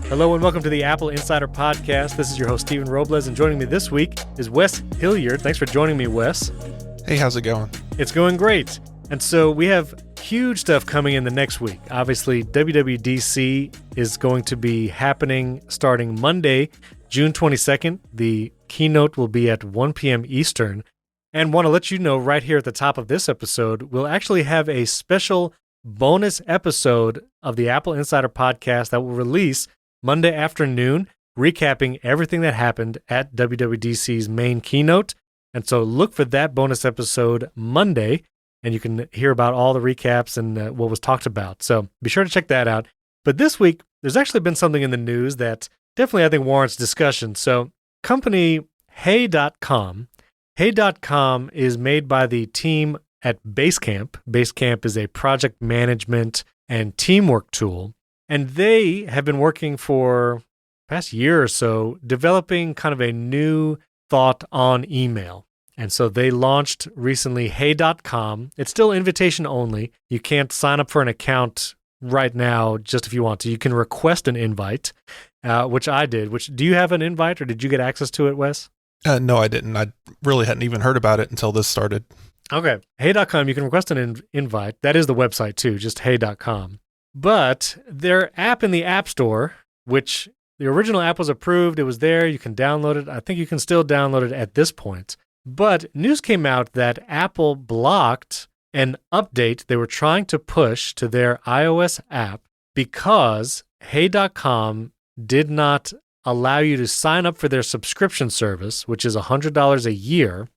Hello and welcome to the Apple Insider Podcast. This is your host, Stephen Robles, and joining me this week is Wes Hilliard. Thanks for joining me, Wes. Hey, how's it going? It's going great. And so we have huge stuff coming in the next week. Obviously, WWDC is going to be happening starting Monday, June 22nd. The keynote will be at 1 p.m. Eastern. And want to let you know right here at the top of this episode, we'll actually have a special bonus episode of the Apple Insider Podcast that will release Monday afternoon, recapping everything that happened at WWDC's main keynote. And so look for that bonus episode Monday, and you can hear about all the recaps and what was talked about. So be sure to check that out. But this week, there's actually been something in the news that definitely, I think, warrants discussion. So company Hey.com. Hey.com is made by the team at Basecamp. Basecamp is a project management and teamwork tool. And they have been working for the past year or so, developing kind of a new thought on email. And so they launched recently Hey.com. It's still invitation only. You can't sign up for an account right now just if you want to. You can request an invite, which I did. Do you have an invite or did you get access to it, Wes? No, I didn't. I really hadn't even heard about it until this started. Okay. Hey.com, you can request an invite. That is the website too, just Hey.com. But their app in the App Store, which the original app was approved, it was there, you can download it. I think you can still download it at this point. But news came out that Apple blocked an update they were trying to push to their iOS app because Hey.com did not allow you to sign up for their subscription service, which is $100 a year,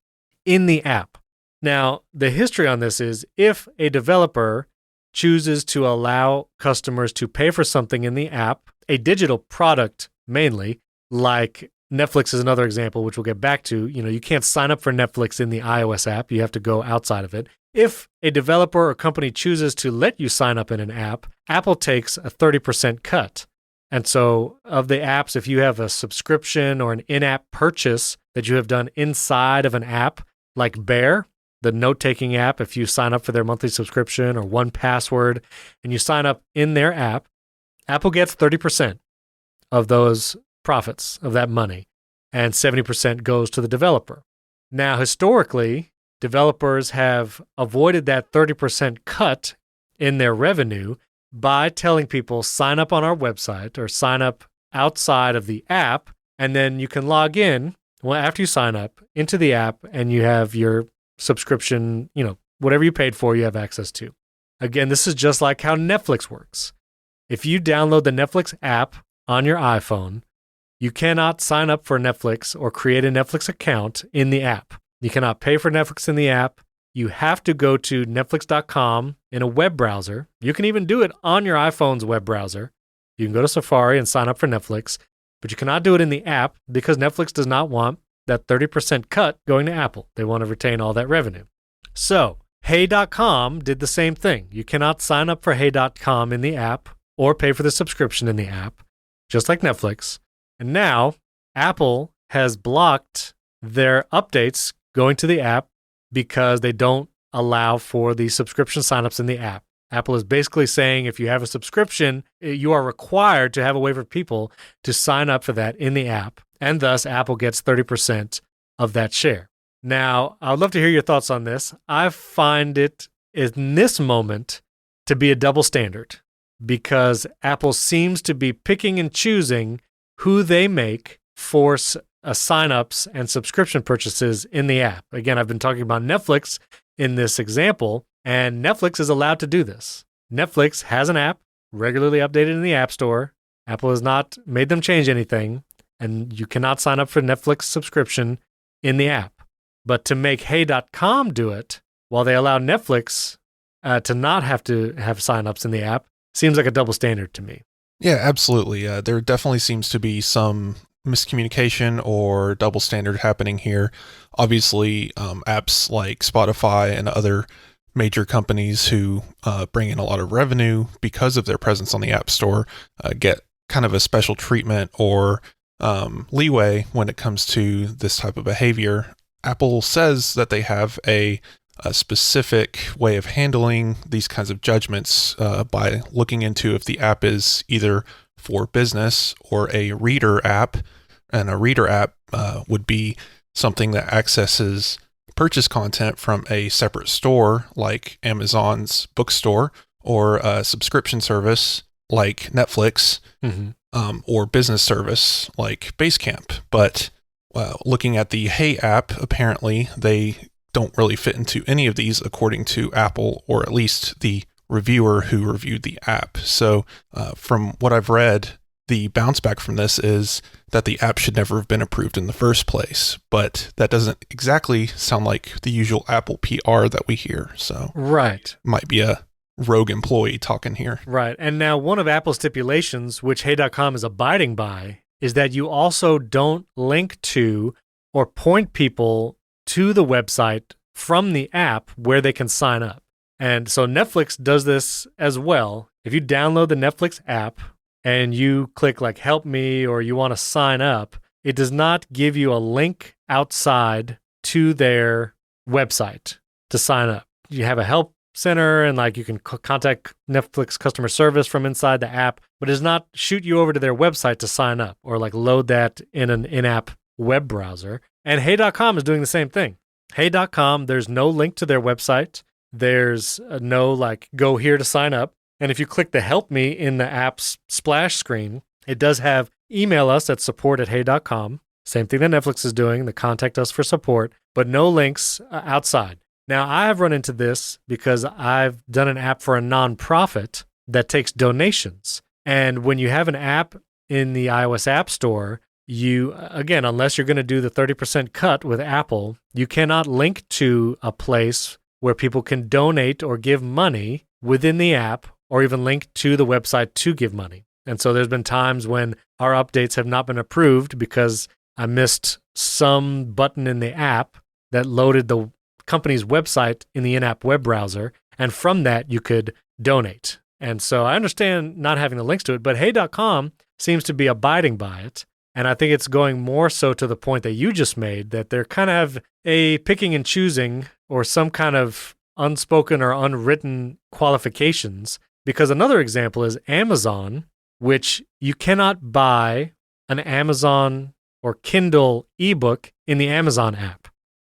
in the app. Now, the history on this is if a developer chooses to allow customers to pay for something in the app, a digital product mainly, like Netflix is another example, which we'll get back to. You know, you can't sign up for Netflix in the iOS app. You have to go outside of it. If a developer or company chooses to let you sign up in an app, Apple takes a 30% cut. And so of the apps, if you have a subscription or an in-app purchase that you have done inside of an app, like Bear, the note-taking app, if you sign up for their monthly subscription, or 1Password, and you sign up in their app, Apple gets 30% of those profits, of that money, and 70% goes to the developer. Now, historically, developers have avoided that 30% cut in their revenue by telling people, sign up on our website or sign up outside of the app, and then you can log in after you sign up into the app, and you have your subscription, whatever you paid for, you have access to. Again, this is just like how Netflix works. If you download the Netflix app on your iPhone, you cannot sign up for Netflix or create a Netflix account in the app. You cannot pay for Netflix in the app. You have to go to Netflix.com in a web browser. You can even do it on your iPhone's web browser. You can go to Safari and sign up for Netflix, but you cannot do it in the app because Netflix does not want that 30% cut going to Apple. They want to retain all that revenue. So Hey.com did the same thing. You cannot sign up for Hey.com in the app or pay for the subscription in the app, just like Netflix. And now Apple has blocked their updates going to the app because they don't allow for the subscription signups in the app. Apple is basically saying if you have a subscription, you are required to have a way for people to sign up for that in the app. And thus, Apple gets 30% of that share. Now, I'd love to hear your thoughts on this. I find it, in this moment, to be a double standard because Apple seems to be picking and choosing who they make for signups and subscription purchases in the app. Again, I've been talking about Netflix in this example, and Netflix is allowed to do this. Netflix has an app regularly updated in the App Store. Apple has not made them change anything. And you cannot sign up for Netflix subscription in the app. But to make Hey.com do it, while they allow Netflix to not have to have signups in the app, seems like a double standard to me. Yeah, absolutely. There definitely seems to be some miscommunication or double standard happening here. Obviously, apps like Spotify and other major companies who bring in a lot of revenue because of their presence on the App Store get kind of a special treatment or leeway when it comes to this type of behavior. Apple says that they have a a specific way of handling these kinds of judgments by looking into if the app is either for business or a reader app. And a reader app would be something that accesses purchase content from a separate store like Amazon's bookstore, or a subscription service like Netflix, or business service like Basecamp. But looking at the Hey app, apparently they don't really fit into any of these according to Apple, or at least the reviewer who reviewed the app. So from what I've read, the bounce back from this is that the app should never have been approved in the first place. But that doesn't exactly sound like the usual Apple PR that we hear. So right, might be a rogue employee talking here. Right. And now one of Apple's stipulations, which Hey.com is abiding by, is that you also don't link to or point people to the website from the app where they can sign up. And so Netflix does this as well. If you download the Netflix app and you click like help me, or you want to sign up, it does not give you a link outside to their website to sign up. You have a help center and like you can contact Netflix customer service from inside the app, but it does not shoot you over to their website to sign up or like load that in an in-app web browser. And Hey.com is doing the same thing. Hey.com, there's no link to their website. There's no like go here to sign up. And if you click the help me in the app's splash screen, it does have email us at support@hey.com. Same thing that Netflix is doing, the contact us for support, but no links outside. Now, I have run into this because I've done an app for a nonprofit that takes donations. And when you have an app in the iOS App Store, you, again, unless you're going to do the 30% cut with Apple, you cannot link to a place where people can donate or give money within the app, or even link to the website to give money. And so there's been times when our updates have not been approved because I missed some button in the app that loaded the company's website in the in-app web browser, and from that you could donate. And so I understand not having the links to it, but Hey.com seems to be abiding by it. And I think it's going more so to the point that you just made, that they're kind of a picking and choosing, or some kind of unspoken or unwritten qualifications. Because another example is Amazon, which you cannot buy an Amazon or Kindle ebook in the Amazon app,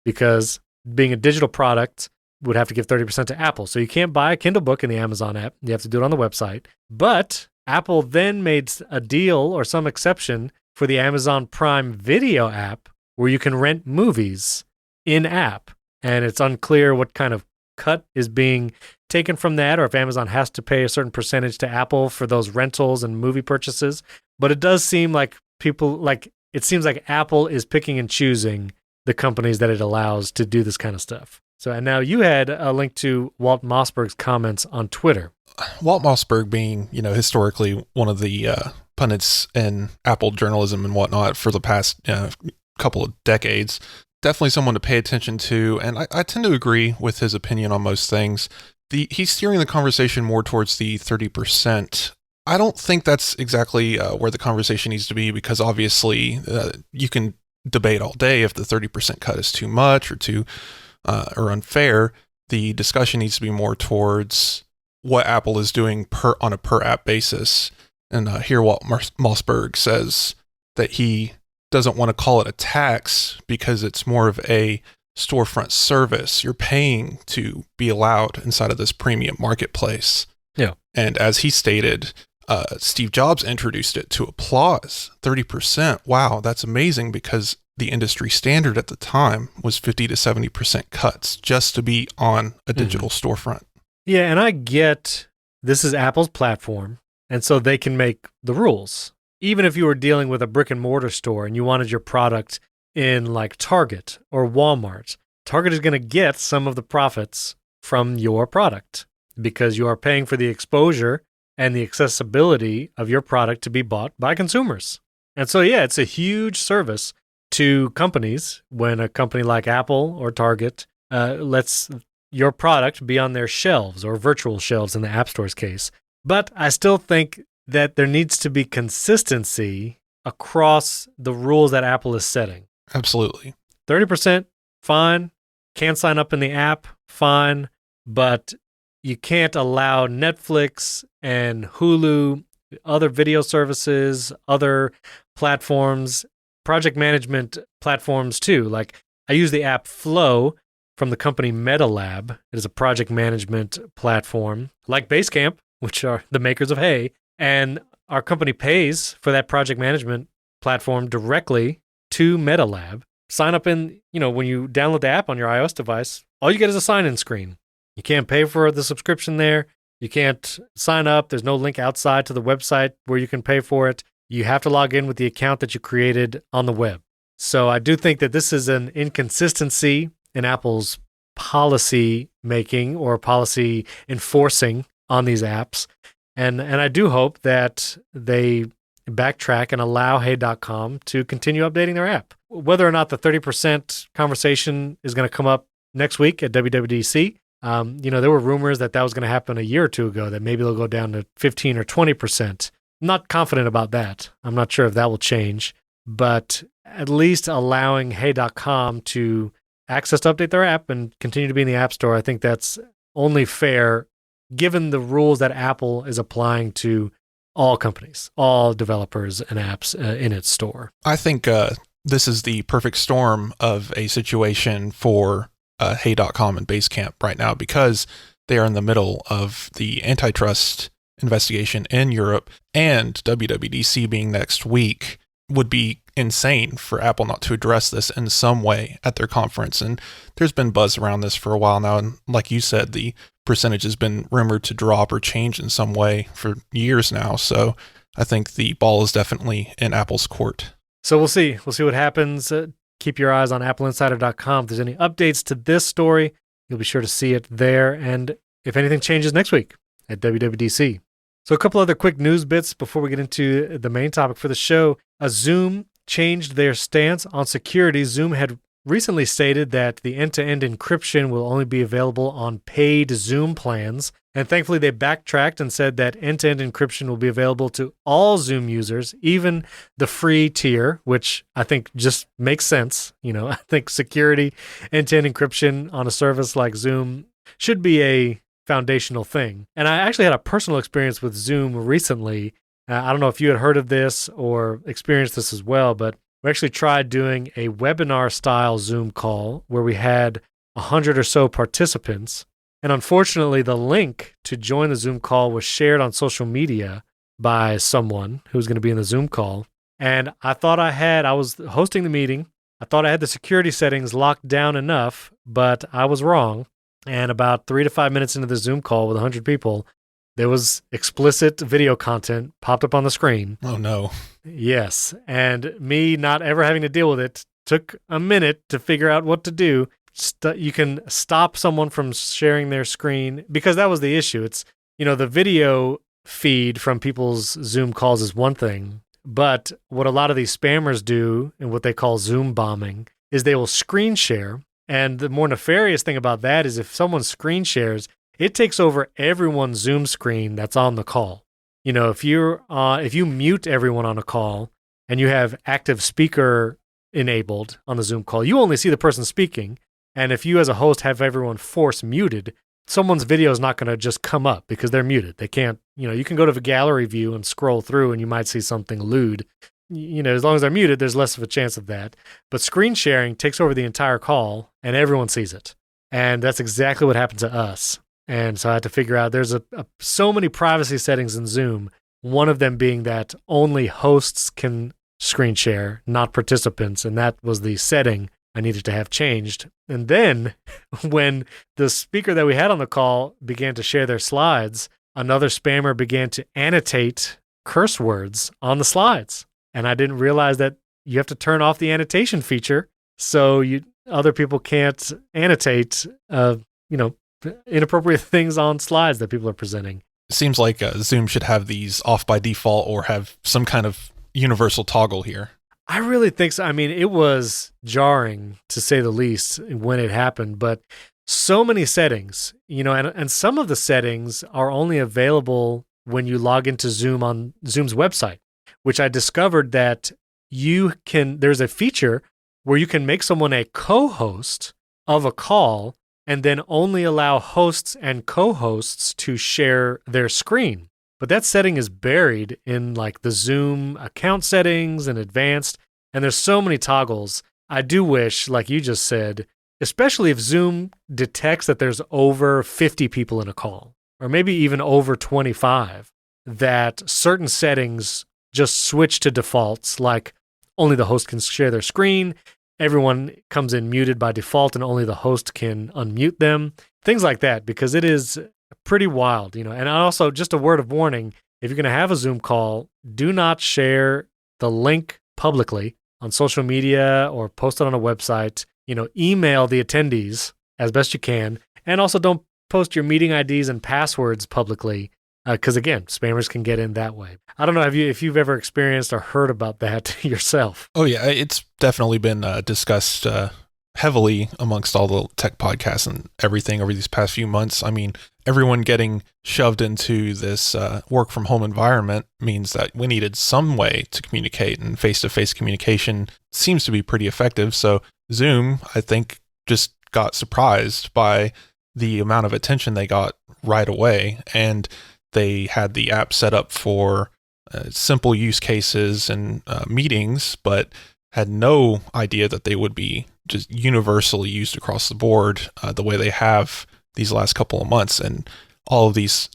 because being a digital product would have to give 30% to Apple. So you can't buy a Kindle book in the Amazon app. You have to do it on the website. But Apple then made a deal or some exception for the Amazon Prime Video app where you can rent movies in app. And it's unclear what kind of cut is being taken from that, or if Amazon has to pay a certain percentage to Apple for those rentals and movie purchases. But it does seem like it seems like Apple is picking and choosing the companies that it allows to do this kind of stuff. So, and now you had a link to Walt Mossberg's comments on Twitter. Walt Mossberg being, historically one of the pundits in Apple journalism and whatnot for the past couple of decades, definitely someone to pay attention to. And I tend to agree with his opinion on most things. He's steering the conversation more towards the 30%. I don't think that's exactly where the conversation needs to be, because obviously you can debate all day if the 30% cut is too much or too or unfair. The discussion needs to be more towards what Apple is doing on a per app basis. And here Walt Mossberg says that he doesn't want to call it a tax because it's more of a storefront service. You're paying to be allowed inside of this premium marketplace. Yeah. And as he stated, Steve Jobs introduced it to applause. 30%. Wow, that's amazing, because the industry standard at the time was 50 to 70% cuts just to be on a digital storefront. Yeah, and I get this is Apple's platform, and so they can make the rules. Even if you were dealing with a brick and mortar store and you wanted your product in like Target or Walmart, Target is going to get some of the profits from your product because you are paying for the exposure and the accessibility of your product to be bought by consumers. And so, yeah, it's a huge service to companies when a company like Apple or Target lets your product be on their shelves or virtual shelves in the App Store's case. But I still think that there needs to be consistency across the rules that Apple is setting. Absolutely. 30%, fine. can sign up in the app, fine, but you can't allow Netflix and Hulu, other video services, other platforms, project management platforms too. Like I use the app Flow from the company MetaLab. It is a project management platform like Basecamp, which are the makers of Hey, and our company pays for that project management platform directly to MetaLab. Sign up in, when you download the app on your iOS device, all you get is a sign-in screen. You can't pay for the subscription there. You can't sign up. There's no link outside to the website where you can pay for it. You have to log in with the account that you created on the web. So I do think that this is an inconsistency in Apple's policy making or policy enforcing on these apps. And I do hope that they backtrack and allow Hey.com to continue updating their app. Whether or not the 30% conversation is going to come up next week at WWDC, there were rumors that was going to happen a year or two ago, that maybe they'll go down to 15 or 20%. I'm not confident about that. I'm not sure if that will change, but at least allowing Hey.com to access to update their app and continue to be in the App Store, I think that's only fair given the rules that Apple is applying to all companies, all developers and apps in its store. I think this is the perfect storm of a situation for Hey.com and Basecamp right now, because they are in the middle of the antitrust investigation in Europe, and WWDC being next week would be insane for Apple not to address this in some way at their conference. And there's been buzz around this for a while now. And like you said, the percentage has been rumored to drop or change in some way for years now. So I think the ball is definitely in Apple's court. So we'll see. We'll see what happens. Keep your eyes on AppleInsider.com. If there's any updates to this story, you'll be sure to see it there. And if anything changes next week at WWDC. So a couple other quick news bits before we get into the main topic for the show. Zoom changed their stance on security. Zoom had recently stated that the end-to-end encryption will only be available on paid Zoom plans. And thankfully, they backtracked and said that end-to-end encryption will be available to all Zoom users, even the free tier, which I think just makes sense. I think security, end-to-end encryption on a service like Zoom should be a foundational thing. And I actually had a personal experience with Zoom recently. I don't know if you had heard of this or experienced this as well, but we actually tried doing a webinar-style Zoom call where we had 100 or so participants. And unfortunately, the link to join the Zoom call was shared on social media by someone who was going to be in the Zoom call. And I was hosting the meeting. I thought I had the security settings locked down enough, but I was wrong. And about 3 to 5 minutes into the Zoom call with 100 people, there was explicit video content popped up on the screen. Oh, no. Yes. And me not ever having to deal with it took a minute to figure out what to do. You can stop someone from sharing their screen, because that was the issue. It's, the video feed from people's Zoom calls is one thing, but what a lot of these spammers do and what they call Zoom bombing is they will screen share. And the more nefarious thing about that is if someone screen shares, it takes over everyone's Zoom screen that's on the call. If you mute everyone on a call and you have active speaker enabled on the Zoom call, you only see the person speaking. And if you as a host have everyone force muted, someone's video is not going to just come up because they're muted. They can't, you can go to the gallery view and scroll through and you might see something lewd. As long as they're muted, there's less of a chance of that. But screen sharing takes over the entire call and everyone sees it. And that's exactly what happened to us. And so I had to figure out there's so many privacy settings in Zoom, one of them being that only hosts can screen share, not participants. And that was the setting I needed to have changed. And then when the speaker that we had on the call began to share their slides, another spammer began to annotate curse words on the slides. And I didn't realize that you have to turn off the annotation feature so other people can't annotate, inappropriate things on slides that people are presenting. It seems like Zoom should have these off by default or have some kind of universal toggle here. I really think so. I mean, it was jarring to say the least when it happened, but so many settings, and some of the settings are only available when you log into Zoom on Zoom's website, which I discovered that there's a feature where you can make someone a co-host of a call and then only allow hosts and co-hosts to share their screen. But that setting is buried in like the Zoom account settings and advanced, and there's so many toggles. I do wish, like you just said, especially if Zoom detects that there's over 50 people in a call, or maybe even over 25, that certain settings just switch to defaults, like only the host can share their screen, everyone comes in muted by default, and only the host can unmute them, things like that, because it is pretty wild, And also, just a word of warning, if you're going to have a Zoom call, do not share the link publicly on social media or post it on a website. Email the attendees as best you can, and also don't post your meeting IDs and passwords publicly, because again, spammers can get in that way. I don't know if you've ever experienced or heard about that yourself. Oh yeah, it's definitely been discussed heavily amongst all the tech podcasts and everything over these past few months. I mean, everyone getting shoved into this work from home environment means that we needed some way to communicate, and face-to-face communication seems to be pretty effective. So Zoom, I think, just got surprised by the amount of attention they got right away, and they had the app set up for simple use cases and meetings, but had no idea that they would be just universally used across the board the way they have these last couple of months. And all of these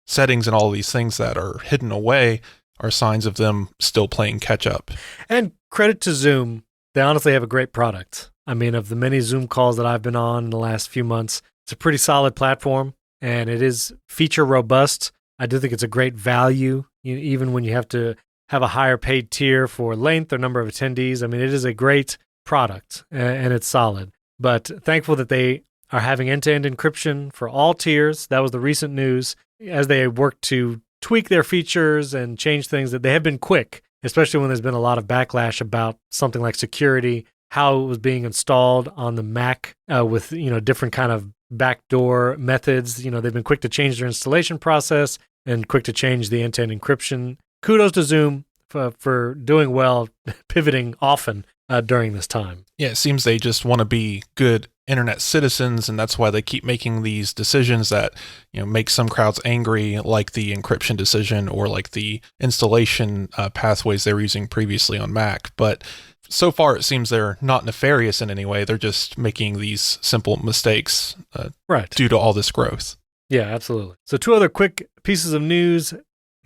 settings and all of these things that are hidden away are signs of them still playing catch up. And credit to Zoom, they honestly have a great product. I mean, of the many Zoom calls that I've been on in the last few months, it's a pretty solid platform, and it is feature robust. I do think it's a great value, even when you have to have a higher paid tier for length or number of attendees. I mean, it is a great product, and it's solid. But thankful that they are having end-to-end encryption for all tiers. That was the recent news as they work to tweak their features and change things. That they have been quick, especially when there's been a lot of backlash about something like security, how it was being installed on the Mac with different kind of backdoor methods. They've been quick to change their installation process and quick to change the end-to-end encryption. Kudos to Zoom for doing well, pivoting often during this time. Yeah, it seems they just want to be good internet citizens, and that's why they keep making these decisions that make some crowds angry, like the encryption decision or like the installation pathways they were using previously on Mac. But so far, it seems they're not nefarious in any way. They're just making these simple mistakes due to all this growth. Yeah, absolutely. So 2 other quick pieces of news.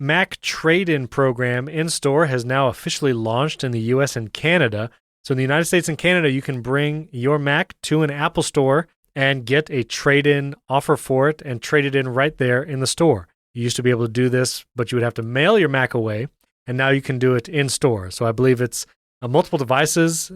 Mac trade-in program in-store has now officially launched in the US and Canada. So in the United States and Canada, you can bring your Mac to an Apple store and get a trade-in offer for it and trade it in right there in the store. You used to be able to do this, but you would have to mail your Mac away, and now you can do it in-store. So I believe it's multiple devices.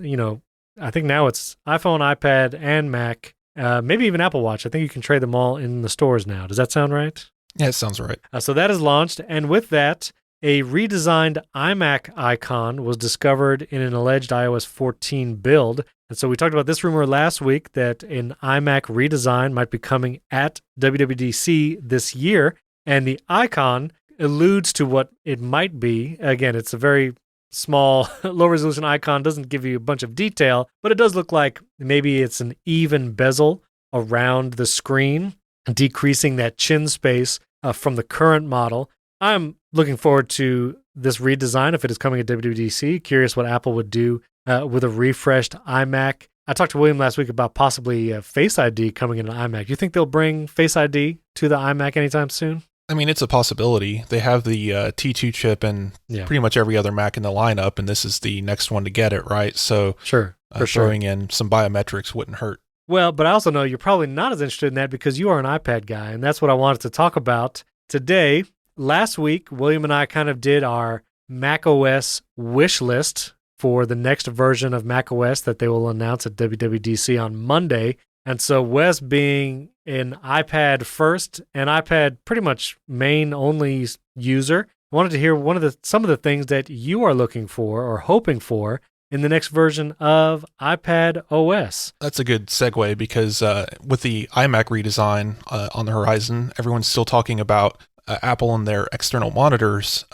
I think now it's iPhone, iPad, and Mac, maybe even Apple Watch. I think you can trade them all in the stores now. Does that sound right? Yeah, it sounds right. So that is launched, and with that, a redesigned iMac icon was discovered in an alleged iOS 14 build. And so we talked about this rumor last week that an iMac redesign might be coming at WWDC this year, and the icon alludes to what it might be. Again, it's a very small, low-resolution icon, doesn't give you a bunch of detail, but it does look like maybe it's an even bezel around the screen, decreasing that chin space from the current model. I'm looking forward to this redesign if it is coming at WWDC. Curious what Apple would do with a refreshed iMac. I talked to William last week about possibly Face ID coming in an iMac. You think they'll bring Face ID to the iMac anytime soon? I mean, it's a possibility. They have the T2 chip in pretty much every other Mac in the lineup, and this is the next one to get it, right? So sure, throwing in some biometrics wouldn't hurt. Well, but I also know you're probably not as interested in that because you are an iPad guy, and that's what I wanted to talk about today. Last week, William and I kind of did our macOS wish list for the next version of macOS that they will announce at WWDC on Monday. And so Wes, being an iPad first and iPad pretty much main only user, wanted to hear some of the things that you are looking for or hoping for in the next version of iPadOS. That's a good segue because with the iMac redesign on the horizon, everyone's still talking about Apple and their external monitors.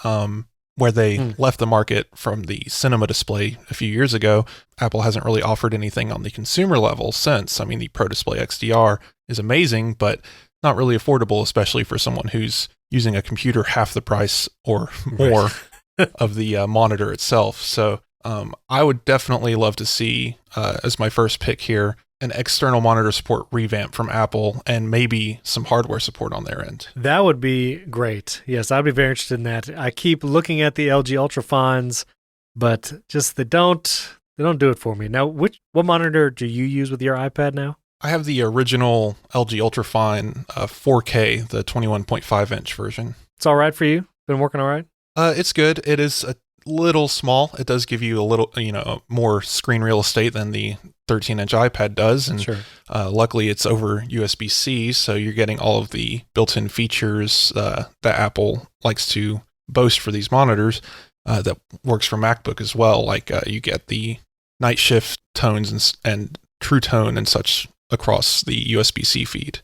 where they left the market from the cinema display a few years ago. Apple hasn't really offered anything on the consumer level since. I mean, the Pro Display XDR is amazing, but not really affordable, especially for someone who's using a computer half the price or more of the monitor itself. So I would definitely love to see, as my first pick here, an external monitor support revamp from Apple and maybe some hardware support on their end. That would be great. Yes, I'd be very interested in that. I keep looking at the LG Ultrafines, but just they don't do it for me. Now, what monitor do you use with your iPad now? I have the original LG Ultrafine 4K, the 21.5 inch version. It's all right for you? Been working all right? It's good. It is a little small. It does give you a little, more screen real estate than the 13-inch iPad does. And sure. Luckily, it's over USB-C, so you're getting all of the built-in features that Apple likes to boast for these monitors that works for MacBook as well. Like you get the night shift tones and True Tone and such across the USB-C feed.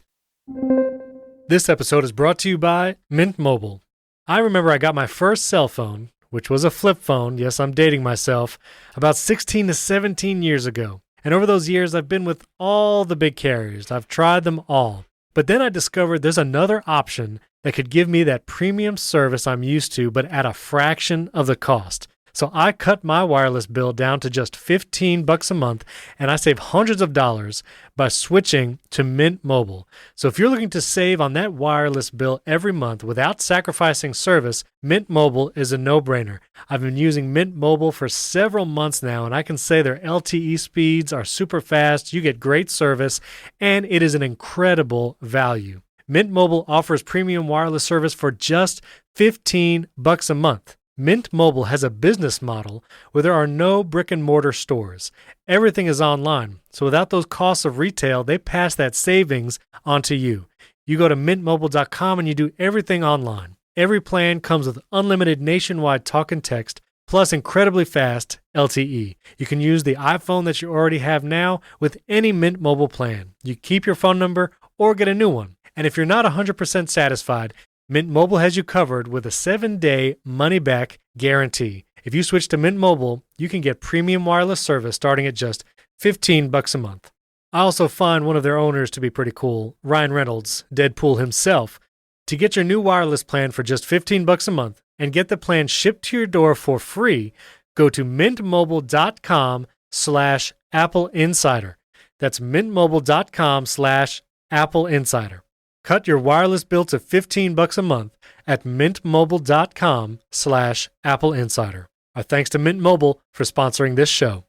This episode is brought to you by Mint Mobile. I remember I got my first cell phone, which was a flip phone, yes, I'm dating myself, about 16 to 17 years ago. And over those years, I've been with all the big carriers. I've tried them all. But then I discovered there's another option that could give me that premium service I'm used to, but at a fraction of the cost. So I cut my wireless bill down to just $15 a month, and I save hundreds of dollars by switching to Mint Mobile. So if you're looking to save on that wireless bill every month without sacrificing service, Mint Mobile is a no-brainer. I've been using Mint Mobile for several months now, and I can say their LTE speeds are super fast, you get great service, and it is an incredible value. Mint Mobile offers premium wireless service for just $15 a month. Mint Mobile has a business model where there are no brick-and-mortar stores. Everything is online, so without those costs of retail, they pass that savings on to you. You go to mintmobile.com and you do everything online. Every plan comes with unlimited nationwide talk and text, plus incredibly fast LTE. You can use the iPhone that you already have now with any Mint Mobile plan. You keep your phone number or get a new one. And if you're not 100% satisfied, Mint Mobile has you covered with a 7-day money-back guarantee. If you switch to Mint Mobile, you can get premium wireless service starting at just $15 a month. I also find one of their owners to be pretty cool, Ryan Reynolds, Deadpool himself. To get your new wireless plan for just $15 a month and get the plan shipped to your door for free, go to mintmobile.com/AppleInsider. That's mintmobile.com/AppleInsider. Cut your wireless bill to $15 a month at mintmobile.com/AppleInsider. Our thanks to Mint Mobile for sponsoring this show.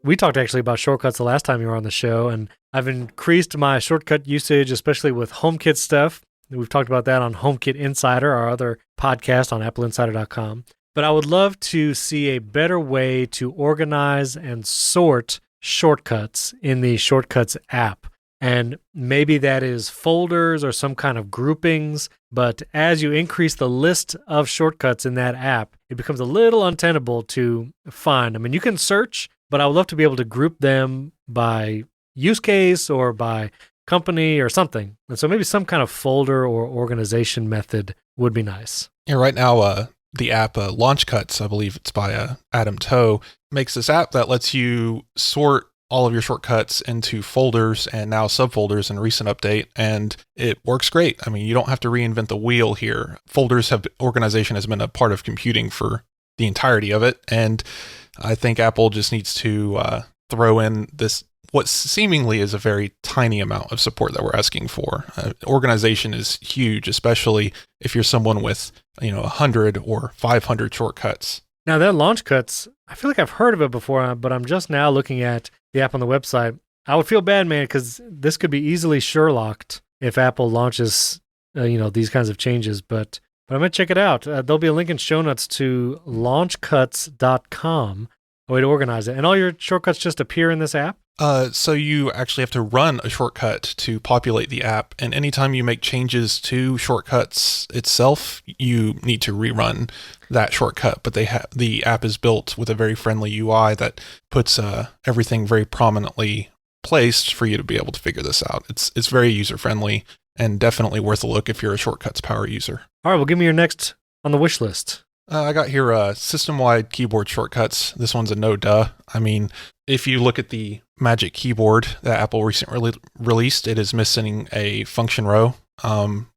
We talked actually about shortcuts the last time you were on the show, and I've increased my shortcut usage, especially with HomeKit stuff. We've talked about that on HomeKit Insider, our other podcast on AppleInsider.com. But I would love to see a better way to organize and sort shortcuts in the Shortcuts app. And maybe that is folders or some kind of groupings. But as you increase the list of shortcuts in that app, it becomes a little untenable to find. I mean, you can search, but I would love to be able to group them by use case or by company or something. And so maybe some kind of folder or organization method would be nice. Yeah, right now, the app Launch Cuts, I believe it's by Adam Toe, makes this app that lets you sort all of your shortcuts into folders and now subfolders in a recent update, and it works great. I mean, you don't have to reinvent the wheel here. Organization has been a part of computing for the entirety of it, and I think Apple just needs to throw in this, what seemingly is a very tiny amount of support that we're asking for. Organization is huge, especially if you're someone with 100 or 500 shortcuts. Now that Launch Cuts, I feel like I've heard of it before, but I'm just now looking at the app on the website. I would feel bad, man, because this could be easily Sherlocked if Apple launches, these kinds of changes. But I'm going to check it out. There'll be a link in show notes to launchcuts.com, a way to organize it. And all your shortcuts just appear in this app? So you actually have to run a shortcut to populate the app, and anytime you make changes to shortcuts itself, you need to rerun that shortcut. But the app is built with a very friendly UI that puts everything very prominently placed for you to be able to figure this out. It's very user friendly and definitely worth a look if you're a Shortcuts power user. All right, well, give me your next on the wish list? I got here system-wide keyboard shortcuts. This one's a no-duh. I mean, if you look at the Magic Keyboard that Apple recently released, it is missing a function row,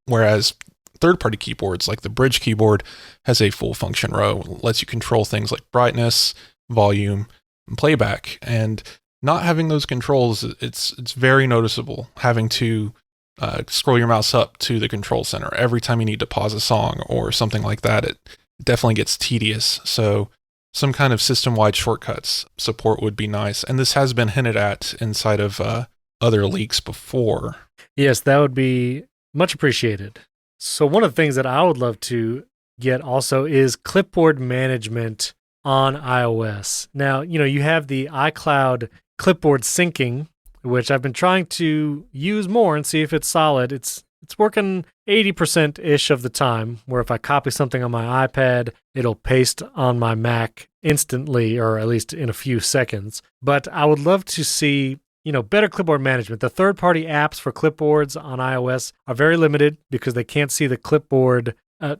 whereas third-party keyboards like the Bridge keyboard has a full function row. It lets you control things like brightness, volume, and playback. And not having those controls, it's very noticeable having to scroll your mouse up to the control center every time you need to pause a song or something like that. It definitely gets tedious. So some kind of system-wide shortcuts support would be nice. And this has been hinted at inside of other leaks before. Yes, that would be much appreciated. So one of the things that I would love to get also is clipboard management on iOS. Now, you have the iCloud clipboard syncing, which I've been trying to use more and see if it's solid. It's working 80%-ish of the time, where if I copy something on my iPad, it'll paste on my Mac instantly, or at least in a few seconds. But I would love to see, better clipboard management. The third-party apps for clipboards on iOS are very limited because they can't see the clipboard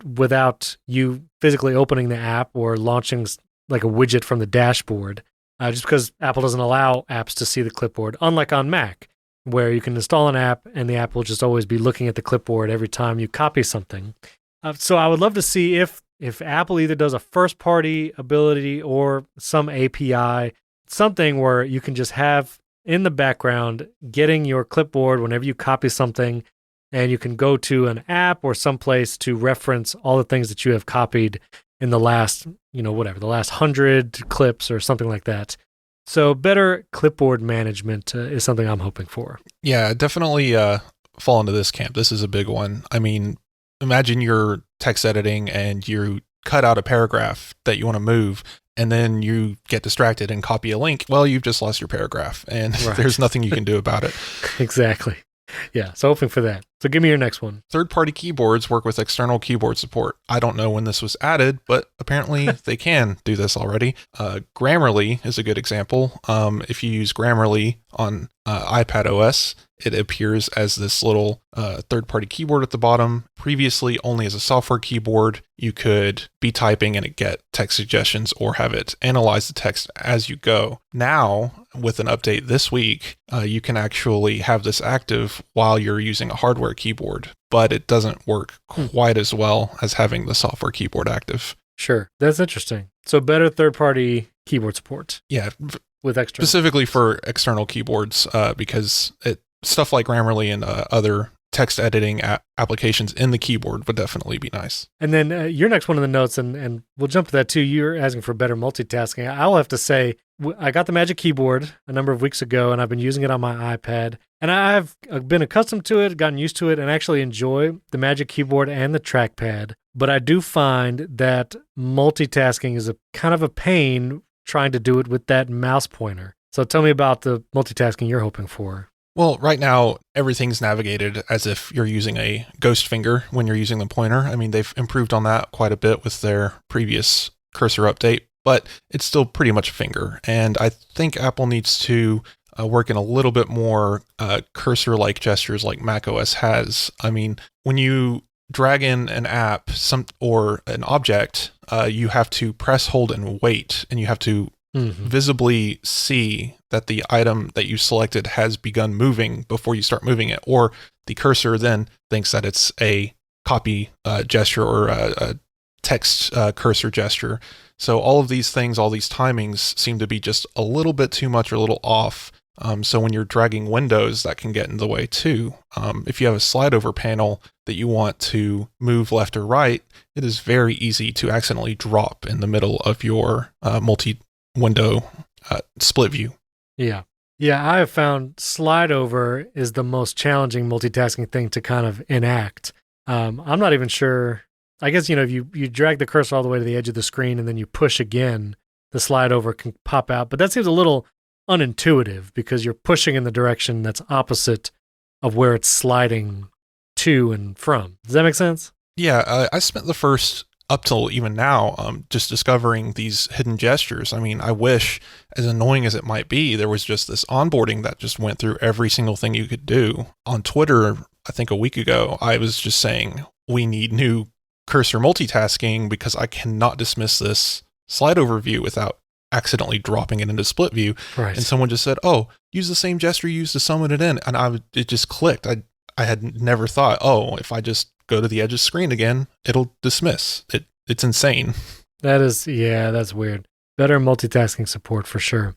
without you physically opening the app or launching like a widget from the dashboard, just because Apple doesn't allow apps to see the clipboard, unlike on Mac, where you can install an app and the app will just always be looking at the clipboard every time you copy something. So I would love to see if Apple either does a first-party ability or some API, something where you can just have in the background getting your clipboard whenever you copy something, and you can go to an app or someplace to reference all the things that you have copied in the last, the last 100 clips or something like that. So better clipboard management is something I'm hoping for. Yeah, definitely fall into this camp. This is a big one. I mean, imagine you're text editing and you cut out a paragraph that you want to move, and then you get distracted and copy a link. Well, you've just lost your paragraph, and right. There's nothing you can do about it. Exactly. Yeah, so hoping for that. So give me your next one. Third-party keyboards work with external keyboard support. I don't know when this was added, but apparently they can do this already. Grammarly is a good example. If you use Grammarly on iPadOS, it appears as this little third-party keyboard at the bottom. Previously, only as a software keyboard, you could be typing and it get text suggestions or have it analyze the text as you go. Now, with an update this week, you can actually have this active while you're using a hardware keyboard, but it doesn't work quite as well as having the software keyboard active. Sure. That's interesting. So better third-party keyboard support. Yeah. With external. Specifically for external keyboards, because stuff like Grammarly and other text editing applications in the keyboard would definitely be nice. And then your next one in the notes, and we'll jump to that too. You're asking for better multitasking. I'll have to say, I got the Magic Keyboard a number of weeks ago, and I've been using it on my iPad. And I've been accustomed to it, gotten used to it, and actually enjoy the Magic Keyboard and the trackpad. But I do find that multitasking is a kind of a pain trying to do it with that mouse pointer. So tell me about the multitasking you're hoping for. Well, right now, everything's navigated as if you're using a ghost finger when you're using the pointer. I mean, they've improved on that quite a bit with their previous cursor update, but it's still pretty much a finger. And I think Apple needs to work in a little bit more cursor-like gestures like macOS has. I mean, when you drag in an app or an object, you have to press, hold, and wait, and you have to visibly see that the item that you selected has begun moving before you start moving it, or the cursor then thinks that it's a copy gesture or a text cursor gesture. So all of these things, all these timings seem to be just a little bit too much or a little off. So when you're dragging windows, that can get in the way too. If you have a slide over panel that you want to move left or right, it is very easy to accidentally drop in the middle of your multi-window split view. Yeah. Yeah, I have found slide over is the most challenging multitasking thing to kind of enact. I'm not even sure. I guess, if you drag the cursor all the way to the edge of the screen and then you push again, the slide over can pop out. But that seems a little unintuitive because you're pushing in the direction that's opposite of where it's sliding to and from. Does that make sense? Yeah, I spent the first up till even now, just discovering these hidden gestures. I mean, I wish, as annoying as it might be, there was just this onboarding that just went through every single thing you could do. On Twitter, I think a week ago, I was just saying, we need new cursor multitasking because I cannot dismiss this slide overview without accidentally dropping it into split view. Right. And someone just said, "Oh, use the same gesture you used to summon it in," and it just clicked. I had never thought, oh, if I just go to the edge of the screen again, it'll dismiss. It's insane. That's weird. Better multitasking support for sure.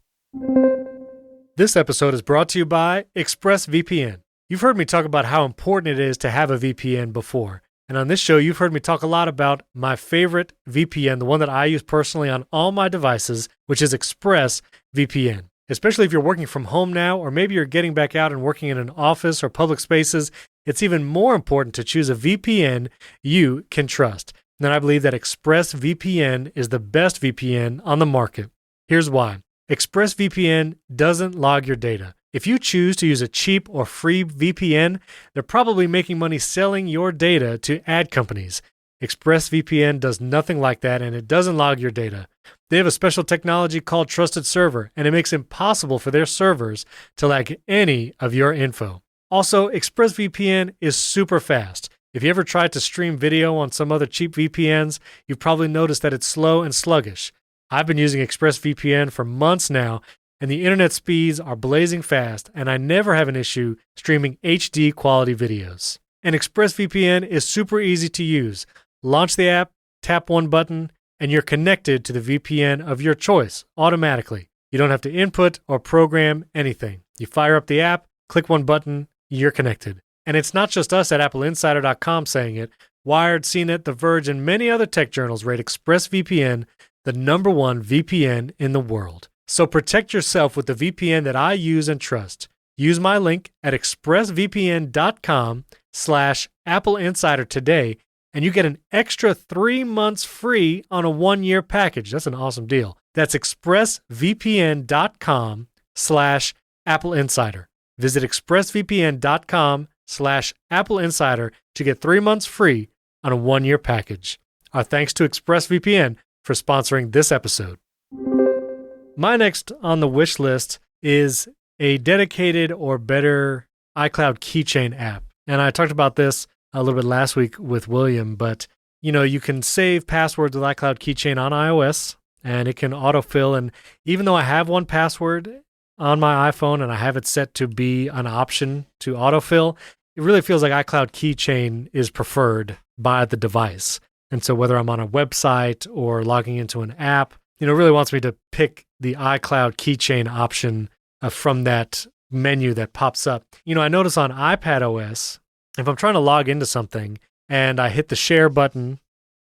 This episode is brought to you by ExpressVPN. You've heard me talk about how important it is to have a VPN before. And on this show, you've heard me talk a lot about my favorite VPN, the one that I use personally on all my devices, which is ExpressVPN. Especially if you're working from home now, or maybe you're getting back out and working in an office or public spaces, it's even more important to choose a VPN you can trust. And I believe that ExpressVPN is the best VPN on the market. Here's why. ExpressVPN doesn't log your data. If you choose to use a cheap or free VPN, they're probably making money selling your data to ad companies. ExpressVPN does nothing like that, and it doesn't log your data. They have a special technology called Trusted Server, and it makes it impossible for their servers to lag any of your info. Also, ExpressVPN is super fast. If you ever tried to stream video on some other cheap VPNs, you've probably noticed that it's slow and sluggish. I've been using ExpressVPN for months now, and the internet speeds are blazing fast, and I never have an issue streaming HD quality videos. And ExpressVPN is super easy to use. Launch the app, tap one button, and you're connected to the VPN of your choice automatically. You don't have to input or program anything. You fire up the app, click one button, you're connected. And it's not just us at AppleInsider.com saying it. Wired, CNET, The Verge, and many other tech journals rate ExpressVPN the #1 VPN in the world. So protect yourself with the VPN that I use and trust. Use my link at expressvpn.com/AppleInsider today, and you get an extra 3 months free on a 1-year package. That's an awesome deal. That's expressvpn.com/AppleInsider. Visit expressvpn.com/AppleInsider to get 3 months free on a 1-year package. Our thanks to ExpressVPN for sponsoring this episode. My next on the wish list is a dedicated or better iCloud keychain app. And I talked about this a little bit last week with William, but you can save passwords with iCloud keychain on iOS and it can autofill. And even though I have 1Password on my iPhone and I have it set to be an option to autofill, it really feels like iCloud keychain is preferred by the device. And so whether I'm on a website or logging into an app, it really wants me to pick the iCloud keychain option from that menu that pops up. I notice on iPadOS, if I'm trying to log into something and I hit the share button,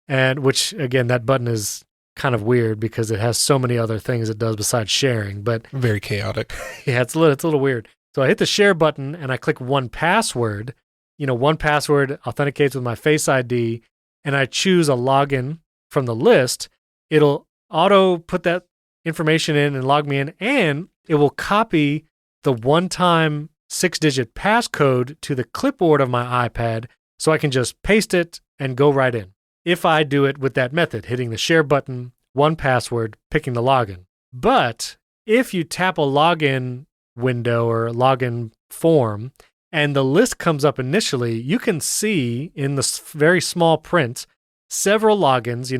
and which again, that button is kind of weird because it has so many other things it does besides sharing, but very chaotic. Yeah, it's a little weird. So I hit the share button and I click 1Password. 1Password authenticates with my Face ID, and I choose a login from the list. It'll auto put that information in and log me in, and it will copy the one-time 6-digit passcode to the clipboard of my iPad so I can just paste it and go right in. If I do it with that method, hitting the share button, 1Password, picking the login. But if you tap a login window or login form and the list comes up initially, you can see in the very small print several logins.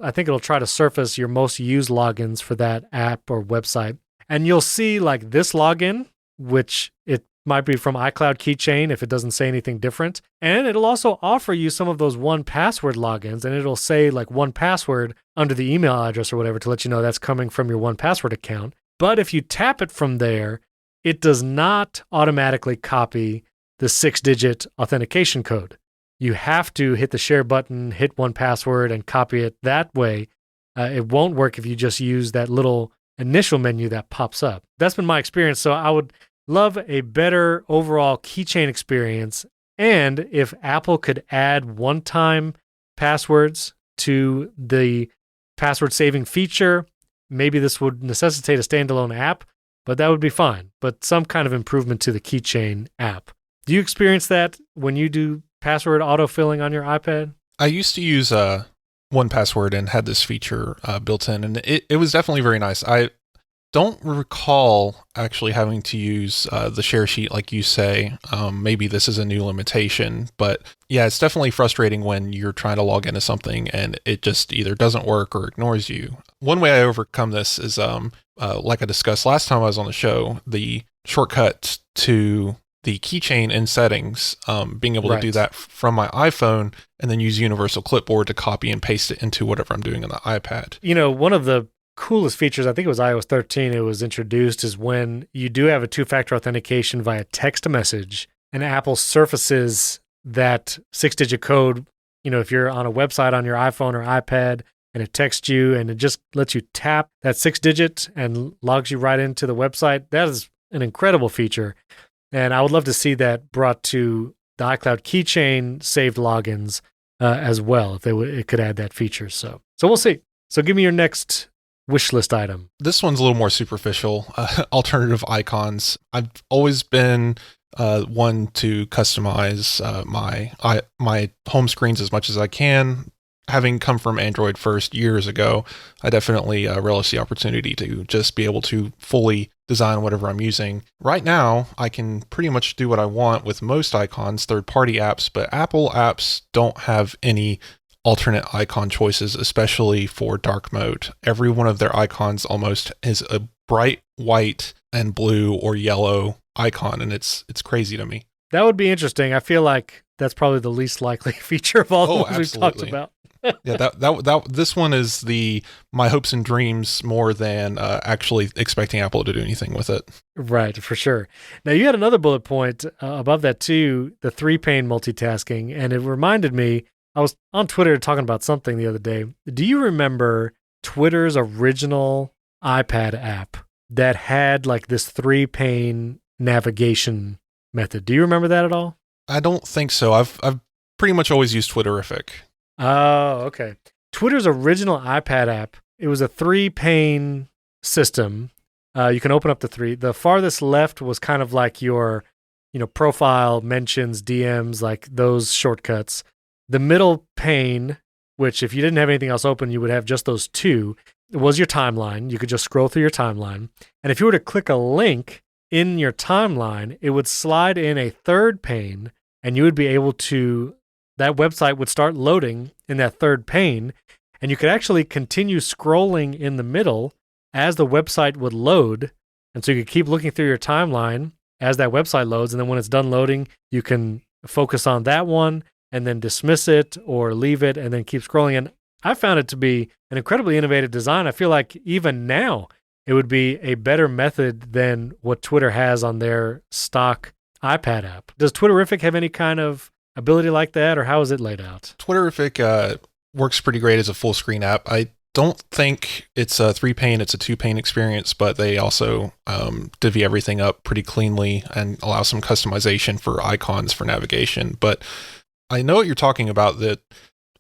I think it'll try to surface your most used logins for that app or website. And you'll see like this login, which it might be from iCloud Keychain if it doesn't say anything different. And it'll also offer you some of those 1Password logins, and it'll say like 1Password under the email address or whatever to let you know that's coming from your 1Password account. But if you tap it from there, it does not automatically copy the 6-digit authentication code. You have to hit the share button, hit 1Password, and copy it that way. It won't work if you just use that little initial menu that pops up. That's been my experience. So I would love a better overall keychain experience. And if Apple could add one-time passwords to the password saving feature, maybe this would necessitate a standalone app, but that would be fine. But some kind of improvement to the keychain app. Do you experience that when you do password autofilling on your iPad? I used to use 1Password and had this feature built in, and it was definitely very nice. don't recall actually having to use the share sheet like you say. Maybe this is a new limitation, but yeah, it's definitely frustrating when you're trying to log into something and it just either doesn't work or ignores you. One way I overcome this is, like I discussed last time I was on the show, the shortcut to the keychain in settings, being able to do that from my iPhone and then use Universal Clipboard to copy and paste it into whatever I'm doing on the iPad. You know, one of the coolest features, I think it was iOS 13, it was introduced, is when you do have a two-factor authentication via text message and Apple surfaces that 6-digit code, you know, if you're on a website on your iPhone or iPad and it texts you and it just lets you tap that 6-digit and logs you right into the website. That is an incredible feature. And I would love to see that brought to the iCloud keychain saved logins as well, if it could add that feature. So we'll see. So give me your next wish list item. This one's a little more superficial. Alternative icons. I've always been one to customize my home screens as much as I can. Having come from Android first years ago, I definitely relish the opportunity to just be able to fully design whatever I'm using. Right now, I can pretty much do what I want with most icons, third-party apps, but Apple apps don't have any alternate icon choices, especially for dark mode. Every one of their icons almost is a bright white and blue or yellow icon, and it's crazy to me. That would be interesting. I feel like that's probably the least likely feature of all the ones we've talked about. Yeah, that this one is my hopes and dreams more than actually expecting Apple to do anything with it. Right, for sure. Now, you had another bullet point above that too, the 3-pane multitasking, and it reminded me, I was on Twitter talking about something the other day. Do you remember Twitter's original iPad app that had like this 3-pane navigation method? Do you remember that at all? I don't think so. I've pretty much always used Twitterific. Oh, okay. Twitter's original iPad app, it was a 3-pane system. You can open up the three. The farthest left was kind of like your, profile, mentions, DMs, like those shortcuts. The middle pane, which if you didn't have anything else open, you would have just those two, was your timeline. You could just scroll through your timeline. And if you were to click a link in your timeline, it would slide in a third pane, and you would be able to, that website would start loading in that third pane, and you could actually continue scrolling in the middle as the website would load. And so you could keep looking through your timeline as that website loads, and then when it's done loading, you can focus on that one and then dismiss it or leave it and then keep scrolling. And I found it to be an incredibly innovative design. I feel like even now it would be a better method than what Twitter has on their stock iPad app. Does Twitterific have any kind of ability like that, or how is it laid out? Twitterific works pretty great as a full screen app. I don't think it's a 3-pane, it's a 2-pane experience, but they also divvy everything up pretty cleanly and allow some customization for icons for navigation. But I know what you're talking about, that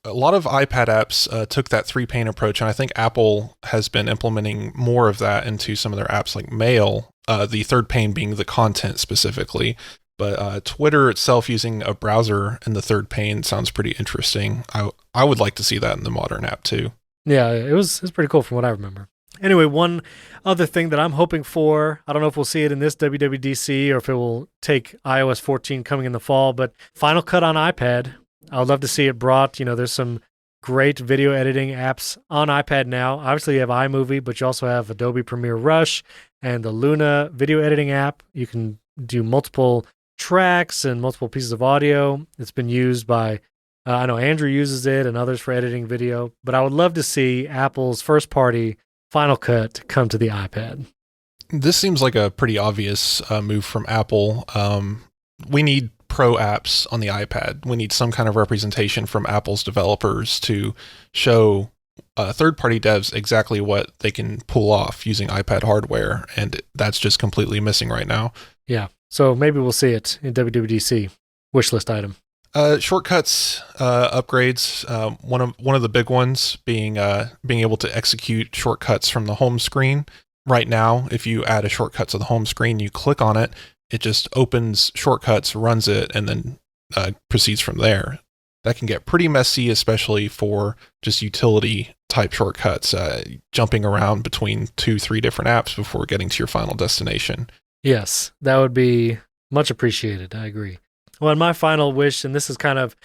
a lot of iPad apps took that 3-pane approach, and I think Apple has been implementing more of that into some of their apps like Mail, the third pane being the content specifically. But Twitter itself using a browser in the third pane sounds pretty interesting. I would like to see that in the modern app too. Yeah, it was pretty cool from what I remember. Anyway, one other thing that I'm hoping for, I don't know if we'll see it in this WWDC or if it will take iOS 14 coming in the fall, but Final Cut on iPad. I would love to see it brought. There's some great video editing apps on iPad now. Obviously, you have iMovie, but you also have Adobe Premiere Rush and the Luna video editing app. You can do multiple tracks and multiple pieces of audio. It's been used by, I know Andrew uses it and others for editing video, but I would love to see Apple's first party Final Cut come to the iPad. This seems like a pretty obvious move from Apple. We need pro apps on the iPad. We need some kind of representation from Apple's developers to show third-party devs exactly what they can pull off using iPad hardware, and that's just completely missing right now. Yeah, so maybe we'll see it in WWDC. Wishlist item. Shortcuts upgrades. One of the big ones being able to execute shortcuts from the home screen. Right now, if you add a shortcut to the home screen, you click on it, it just opens shortcuts, runs it, and then proceeds from there. that can get pretty messy, especially for just utility type shortcuts, jumping around between 2-3 different apps before getting to your final destination. Yes, that would be much appreciated. I agree. Well, and my final wish, and this is kind of,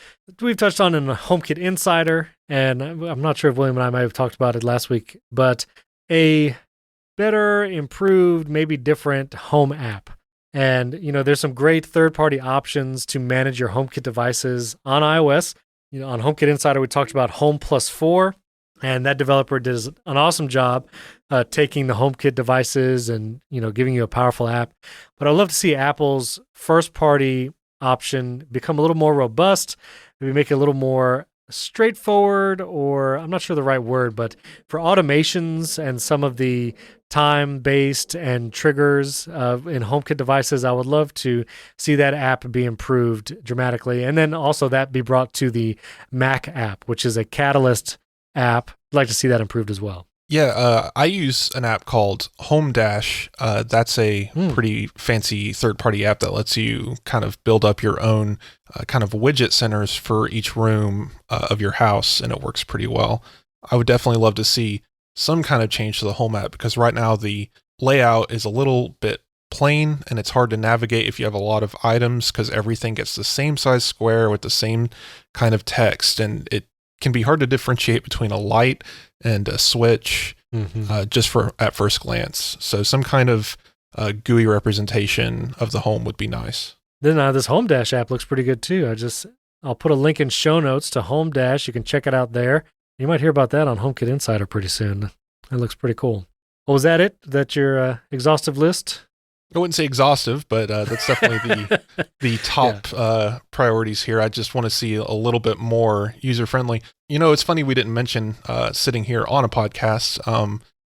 we've touched on in the HomeKit Insider, and I'm not sure if William and I might have talked about it last week, but a better, improved, maybe different home app. And, there's some great third-party options to manage your HomeKit devices on iOS. On HomeKit Insider, we talked about Home Plus 4, and that developer does an awesome job taking the HomeKit devices and, giving you a powerful app. But I'd love to see Apple's first-party option become a little more robust, maybe make it a little more straightforward, or I'm not sure the right word, but for automations and some of the time-based and triggers in HomeKit devices, I would love to see that app be improved dramatically. And then also that be brought to the Mac app, which is a Catalyst app. I'd like to see that improved as well. Yeah, I use an app called Home Dash. That's a pretty fancy third-party app that lets you kind of build up your own kind of widget centers for each room of your house, and it works pretty well. I would definitely love to see some kind of change to the Home app, because right now the layout is a little bit plain, and it's hard to navigate if you have a lot of items, because everything gets the same size square with the same kind of text, and it can be hard to differentiate between a light and a switch just at first glance. So some kind of GUI representation of the home would be nice. Then this Home Dash app looks pretty good too. I'll put a link in show notes to Home Dash. You can check it out there. You might hear about that on HomeKit Insider pretty soon. That looks pretty cool. Well, was that it? That your exhaustive list? I wouldn't say exhaustive, but that's definitely the top priorities here. I just want to see a little bit more user-friendly. It's funny we didn't mention sitting here on a podcast.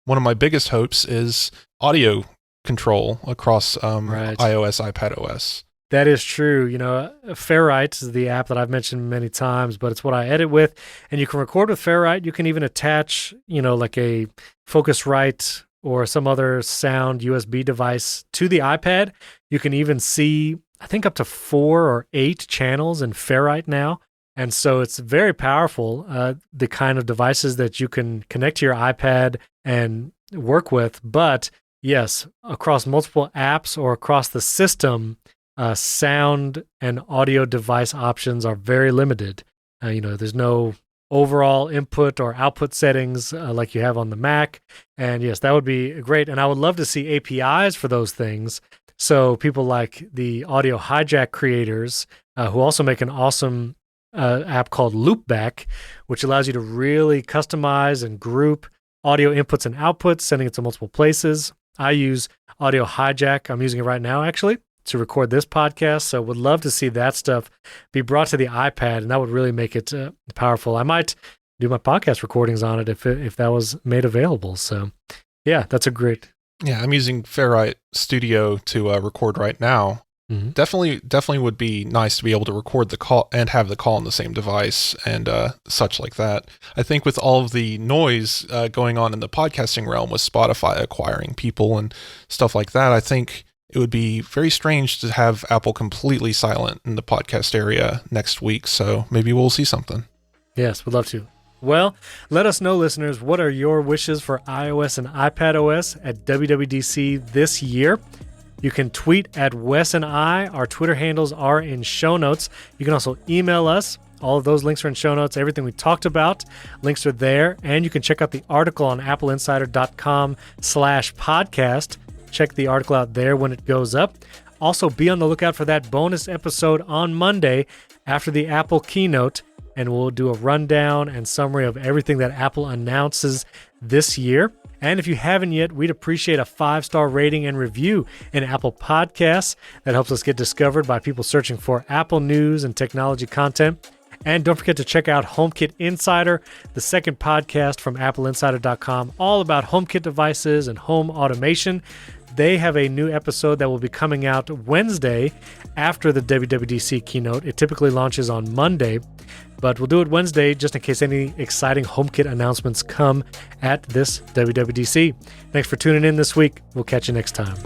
One of my biggest hopes is audio control across iOS, iPadOS. That is true. Fairwrite is the app that I've mentioned many times, but it's what I edit with. And you can record with Fairwrite. You can even attach, like a Focusrite or some other sound USB device to the iPad. You can even see, I think, up to 4 or 8 channels in Fairwrite now. And so it's very powerful, the kind of devices that you can connect to your iPad and work with. But yes, across multiple apps or across the system, sound and audio device options are very limited. There's no overall input or output settings like you have on the Mac. And yes, that would be great. And I would love to see APIs for those things. So people like the Audio Hijack creators, who also make an awesome app called Loopback, which allows you to really customize and group audio inputs and outputs, sending it to multiple places. I use Audio Hijack. I'm using it right now, actually, to record this podcast. So would love to see that stuff be brought to the iPad, and that would really make it powerful. I might do my podcast recordings on it if that was made available. So yeah, that's a great. Yeah, I'm using Fairwrite Studio to record right now. Mm-hmm. Definitely would be nice to be able to record the call and have the call on the same device and such like that. I think with all of the noise going on in the podcasting realm with Spotify acquiring people and stuff like that, I think it would be very strange to have Apple completely silent in the podcast area next week. So maybe we'll see something. Yes, we'd love to. Well, let us know, listeners, what are your wishes for iOS and iPadOS at WWDC this year? You can tweet at Wes and I. Our Twitter handles are in show notes. You can also email us. All of those links are in show notes. Everything we talked about, links are there. And you can check out the article on appleinsider.com/podcast. Check the article out there when it goes up. Also, be on the lookout for that bonus episode on Monday after the Apple keynote. And we'll do a rundown and summary of everything that Apple announces this year. And if you haven't yet, we'd appreciate a 5-star rating and review in Apple Podcasts. That helps us get discovered by people searching for Apple news and technology content. And don't forget to check out HomeKit Insider, the second podcast from AppleInsider.com, all about HomeKit devices and home automation. They have a new episode that will be coming out Wednesday after the WWDC keynote. It typically launches on Monday, but we'll do it Wednesday just in case any exciting HomeKit announcements come at this WWDC. Thanks for tuning in this week. We'll catch you next time.